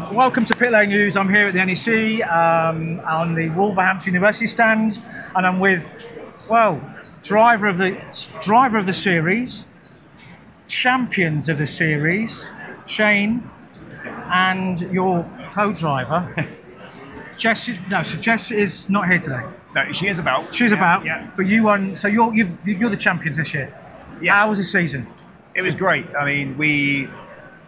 Welcome to Pitlane News. I'm here at the NEC on the Wolverhampton University stand, and I'm with, well, driver of the series, champions of the series, Shane, and your co-driver, Jess. No, so Jess is not here today. No, she is about. She's about. Yeah. But you won. So you're the champions this year. Yeah. How was the season? It was great. I mean, we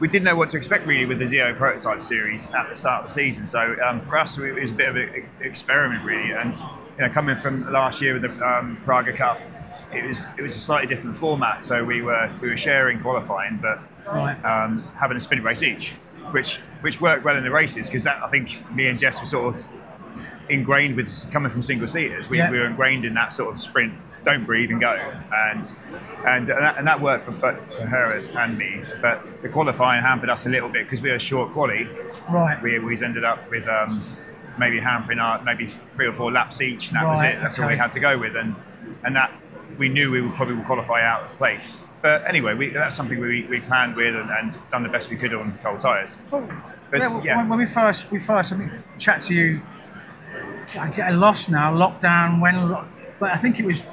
didn't know what to expect really with the Zeo Prototype series at the start of the season. So for us, it was a bit of an experiment really. And coming from last year with the Praga Cup, it was a slightly different format. So we were sharing qualifying, but having a sprint race each, which worked well in the races because I think me and Jess were sort of ingrained with coming from single seaters. We were ingrained in that sort of sprint. Don't breathe and go, and that worked for her and me. But the qualifying hampered us a little bit because we were short quali. Right. We always ended up with maybe hampering our maybe 3 or 4 laps each, and that was it. That's all we had to go with, and that we knew we would probably qualify out of place. But anyway, that's something we planned with and done the best we could on cold tyres. When we first chat to you, I get lost now. Lockdown but I think it was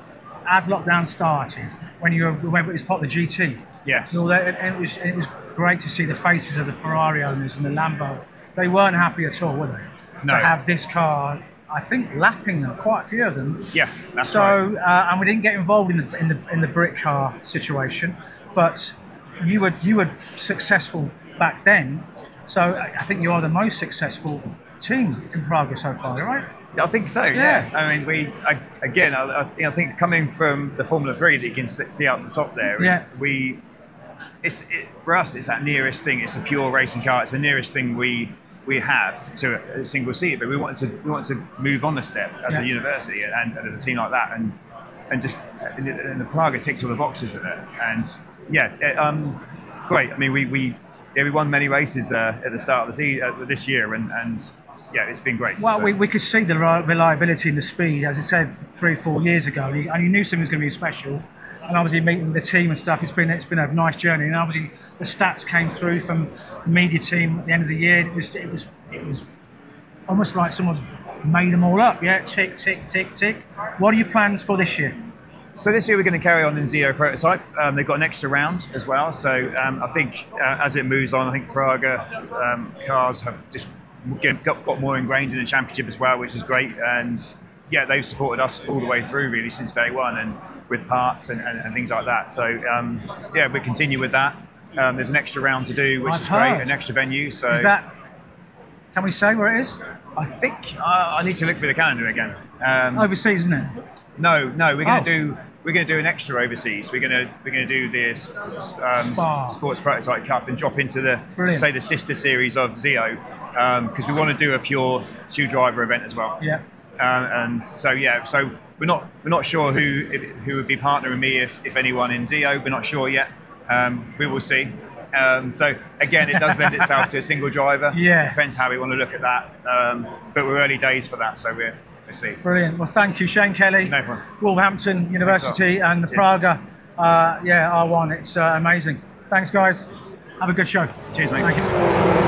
as lockdown started when it was part of the GT. Yes. And it was great to see the faces of the Ferrari owners and the Lambo. They weren't happy at all, were they? No. To have this car, I think, lapping them, quite a few of them. Yeah, that's right. And we didn't get involved in the Brit car situation, but you were successful back then. So I think you are the most successful team in Praga so far, right? I think so. Yeah. I mean, I think coming from the Formula 3 that you can see out the top there. Yeah. For us, it's that nearest thing. It's a pure racing car. It's the nearest thing we have to a single seat. But we wanted to move on a step as a university and as a team like that, and the Praga ticks all the boxes with it. And great. I mean, we won many races at the start of the season this year, and yeah, it's been great. Well, we could see the reliability and the speed, as I said 3 or 4 years ago, and you knew something was going to be special. And obviously meeting the team and stuff, it's been a nice journey. And obviously the stats came through from the media team at the end of the year. It was almost like someone's made them all up. Yeah, tick, tick, tick, tick. What are your plans for this year? So this year we're going to carry on in Zeo Prototype. They've got an extra round as well. So I think as it moves on, I think Praga cars have just got more ingrained in the championship as well, which is great. And yeah, they've supported us all the way through really since day one, and with parts and things like that. So yeah, we continue with that. There's an extra round to do, which is great, an extra venue. So is that? Can we say where it is? I think I need to look through the calendar again. Overseas, isn't it? No, we're going to do an extra overseas. We're going to do this Sports Prototype Cup and drop into the sister series of Zeo, because we want to do a pure 2-driver event as well. Yeah. And so we're not sure who would be partnering me if anyone in Zeo. We're not sure yet. We will see. So again, it does lend itself to a single driver. Yeah. Depends how we want to look at that. But we're early days for that, so we'll see. Brilliant. Well, thank you, Shane Kelly. No problem. Wolverhampton University and the Praga. R1. It's amazing. Thanks, guys. Have a good show. Cheers, mate. Thank you.